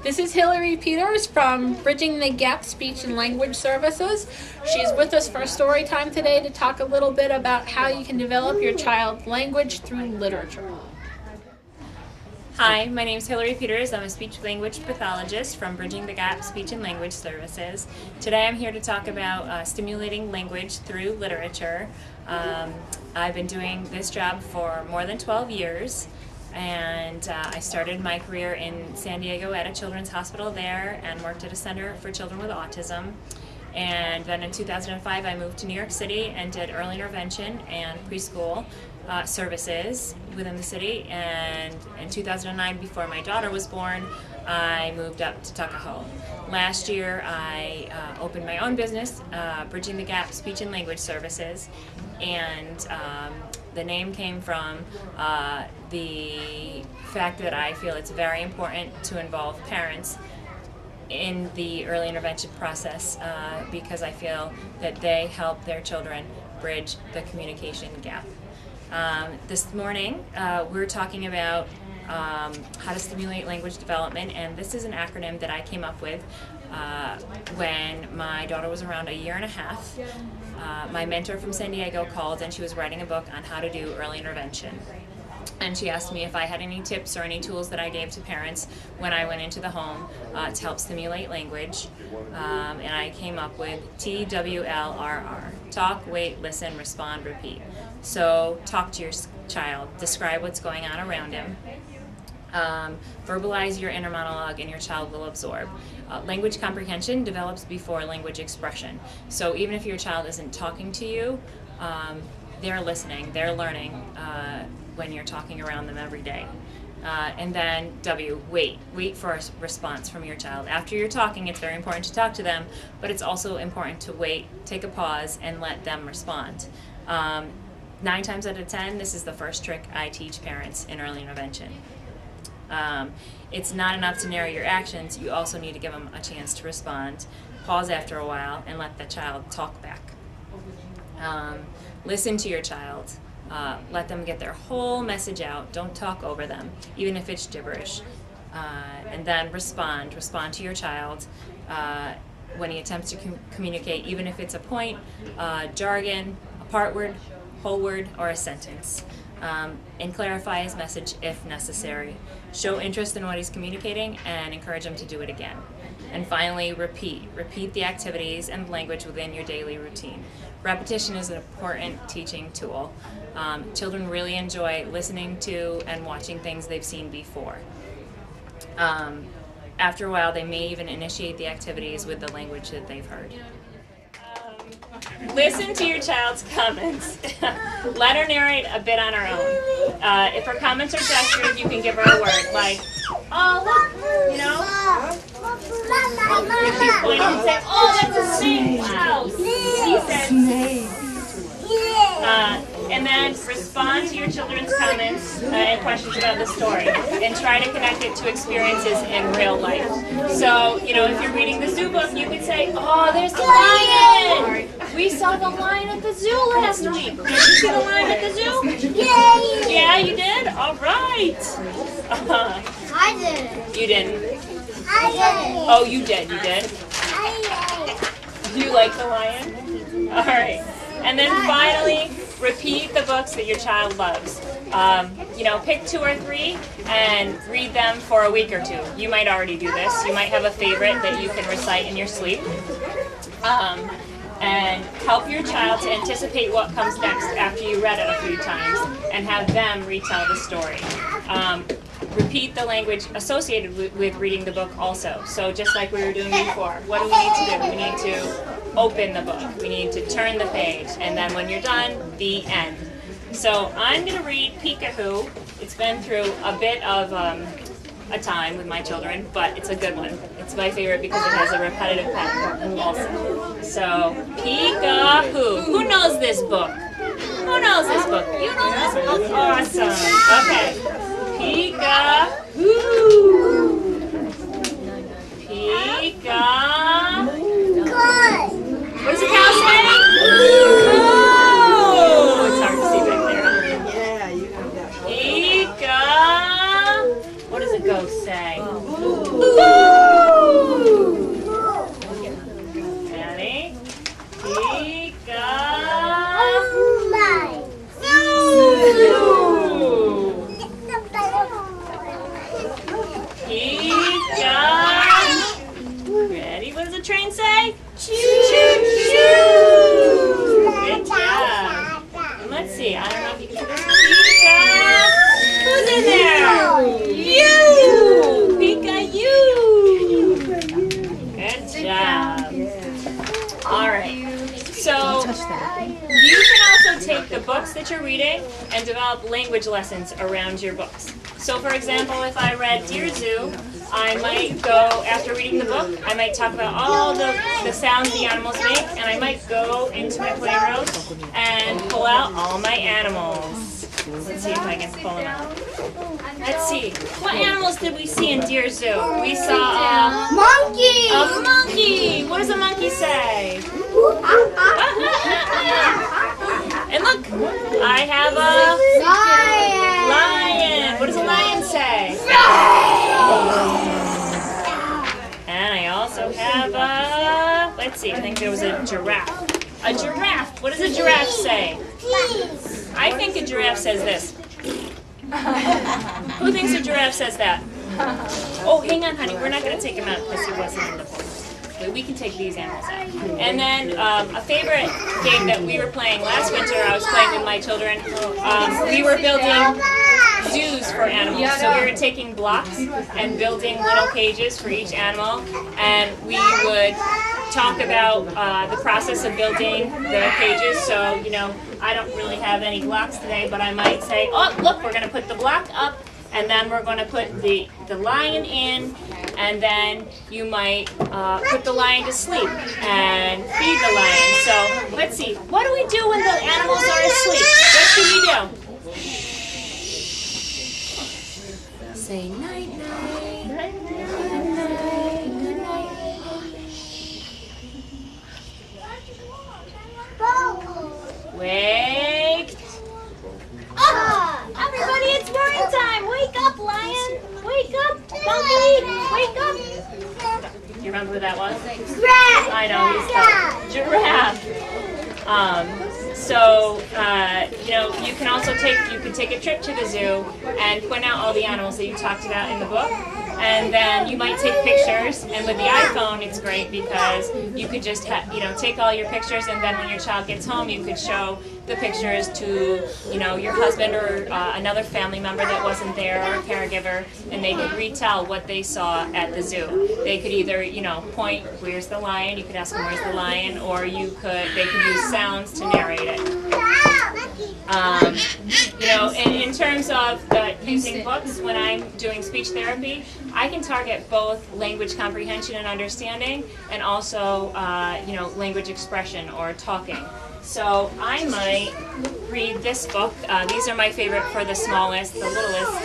This is Hillary Peters from Bridging the Gap Speech and Language Services. She's with us for Storytime today to talk a little bit about how you can develop your child's language through literature. Hi, my name is Hillary Peters. I'm a speech-language pathologist from Bridging the Gap Speech and Language Services. Today I'm here to talk about stimulating language through literature. I've been doing this job for more than 12 years. And I started my career in San Diego at a children's hospital there and worked at a center for children with autism. And then in 2005 I moved to New York City and did early intervention and preschool services within the city. And in 2009, before my daughter was born, I moved up to Tuckahoe. Last year I opened my own business, Bridging the Gap Speech and Language Services, and the name came from the fact that I feel it's very important to involve parents in the early intervention process because I feel that they help their children bridge the communication gap. This morning we're talking about how to stimulate language development, and this is an acronym that I came up with when my daughter was around a year and a half. My mentor from San Diego called and she was writing a book on how to do early intervention. And she asked me if I had any tips or any tools that I gave to parents when I went into the home to help stimulate language. And I came up with TWLRR. Talk, wait, listen, respond, repeat. So talk to your child, describe what's going on around him. Verbalize your inner monologue and your child will absorb. Language comprehension develops before language expression. So even if your child isn't talking to you, they're listening, they're learning when you're talking around them every day. And then W, wait. Wait for a response from your child. After you're talking, it's very important to talk to them, but it's also important to wait, take a pause, and let them respond. 9 times out of 10, this is the first trick I teach parents in early intervention. It's not enough to narrow your actions, you also need to give them a chance to respond. Pause after a while and let the child talk back. Listen to your child. Let them get their whole message out. Don't talk over them, even if it's gibberish. And then respond. Respond to your child when he attempts to communicate, even if it's a point, jargon, a part word, whole word, or a sentence. And clarify his message if necessary. Show interest in what he's communicating and encourage him to do it again. And finally, repeat. Repeat the activities and language within your daily routine. Repetition is an important teaching tool. Children really enjoy listening to and watching things they've seen before. After a while, they may even initiate the activities with the language that they've heard. Listen to your child's comments. Let her narrate a bit on her own. If her comments are gestures, you can give her a word like, oh, look, you know? If she's pointing and say, oh, that's a snake. Wow. She said snake. And then respond to your children's comments and questions about the story, and try to connect it to experiences in real life. So, you know, if you're reading the zoo book, you could say, oh, there's the lion! We saw the lion at the zoo last week. Did you see the lion at the zoo? Yeah. Yeah, you did? All right. I didn't. You didn't? I didn't. Oh, you did. You did? I Do you like the lion? All right. And then finally, repeat the books that your child loves. You know, pick 2 or 3 and read them for a week or 2. You might already do this. You might have a favorite that you can recite in your sleep. And help your child to anticipate what comes next after you read it a few times and have them retell the story. Repeat the language associated with reading the book also. So just like we were doing before, what do we need to do? We need to open the book. We need to turn the page. And then when you're done, the end. So I'm going to read Peekahoo. It's been through a bit of a time with my children, but it's a good one. It's my favorite because it has a repetitive pattern also. So, Peekahoo. Who knows this book? Who knows this book? You know this book? Awesome. Okay. Peekahoo. Peekahoo. What does the cow say? Oh! It's hard to see back there. Yeah, you have that. Peekahoo. What does a ghost say? Ooh. I don't know if you can see this. Pika! Who's in there? You! Pika, you! Good job. All right. So you can also take the books that you're reading and develop language lessons around your books. So for example, if I read Dear Zoo, I might go, after reading the book, I might talk about all the sounds the animals make, and I might go into my playroom and pull out all my animals. Let's see if I can pull them out. Let's see. What animals did we see in Dear Zoo? We saw Monkey. a monkey. What does a monkey say? And look, I have a lion. What does a lion say? And I also have a, let's see, I think there was a giraffe. A giraffe. What does a giraffe say? I think a giraffe says this. Who thinks a giraffe says that? Oh, hang on, honey. We're not going to take him out because he wasn't in the book. But we can take these animals out. And then a favorite game that we were playing last winter, I was playing with my children. We were building zoos for animals. So we were taking blocks and building little cages for each animal. And we would talk about the process of building the cages. So, you know, I don't really have any blocks today, but I might say, oh, look, we're going to put the block up, and then we're going to put the lion in, and then you might put the lion to sleep and feed the lion. So let's see, what do we do when the animals are asleep? What should we do? Say night night. Night night. Good night. Wake up! Everybody, it's morning time! Wake up, lion! Wake up! Monkey! Wake up! You remember who that was? Giraffe. I know, he's the giraffe. You know, you can also take a trip to the zoo and point out all the animals that you talked about in the book. And then you might take pictures, and with the iPhone it's great because you could just take all your pictures, and then when your child gets home you could show the pictures to your husband or another family member that wasn't there, or a caregiver, and they could retell what they saw at the zoo. They could either point, where's the lion? You could ask them where's the lion, or they could use sounds to narrate it. In terms of using books, when I'm doing speech therapy, I can target both language comprehension and understanding, and also, language expression or talking. So I might read this book. These are my favorite for the smallest, the littlest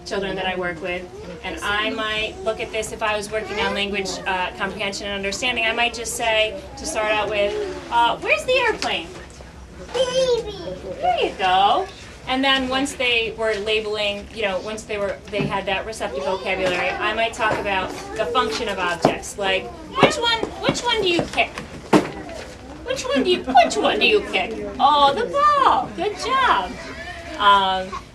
children that I work with. And I might look at this if I was working on language comprehension and understanding. I might just say, to start out with, where's the airplane? Baby. There you go. And then once they were labeling, once they had that receptive vocabulary, I might talk about the function of objects, like which one do you kick? Which one do you kick? Oh, the ball. Good job.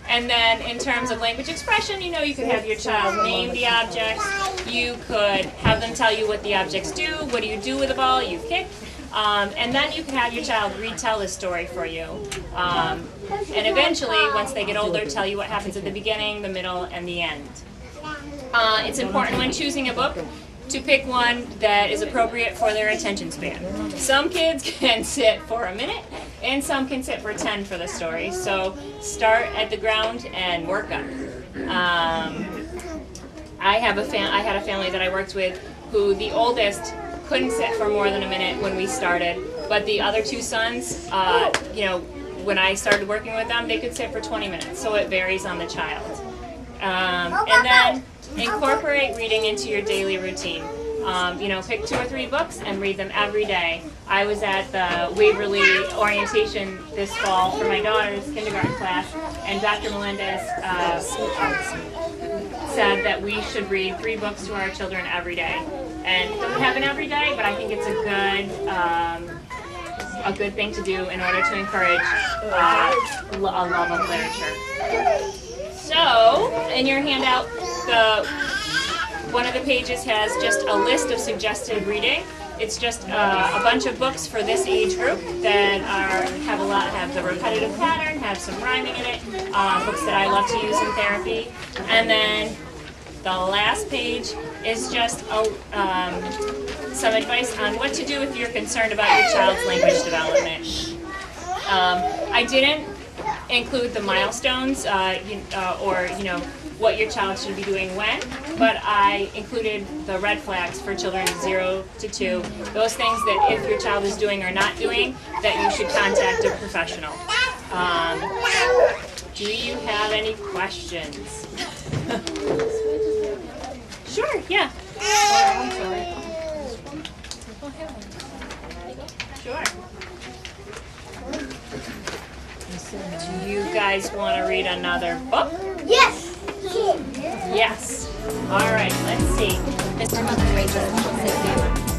And then in terms of language expression, you could have your child name the objects. You could have them tell you what the objects do. What do you do with the ball? You kick. And then you can have your child retell the story for you. And eventually, once they get older, tell you what happens at the beginning, the middle, and the end. It's important when choosing a book to pick one that is appropriate for their attention span. Some kids can sit for a minute, and some can sit for 10 for the story. So start at the ground and work up. I had a family that I worked with who the oldest couldn't sit for more than a minute when we started, but the other two sons, when I started working with them, they could sit for 20 minutes, so it varies on the child. And then incorporate reading into your daily routine. Pick 2 or 3 books and read them every day. I was at the Waverly orientation this fall for my daughter's kindergarten class, and Dr. Melendez said that we should read 3 books to our children every day. And it doesn't happen every day, but I think it's a good thing to do in order to encourage a love of literature. So, in your handout, one of the pages has just a list of suggested reading. it's just a bunch of books for this age group that have the repetitive pattern, have some rhyming in it, books that I love to use in therapy. And then the last page is just some advice on what to do if you're concerned about your child's language development. I didn't include the milestones or what your child should be doing when, but I included the red flags for children 0 to 2, those things that if your child is doing or not doing, that you should contact a professional. Do you have any questions? Sure, yeah. I'm sorry. Sure. Do you guys want to read another book? Yes. Yes. All right, let's see. Mr. Mother Rachel, sit down.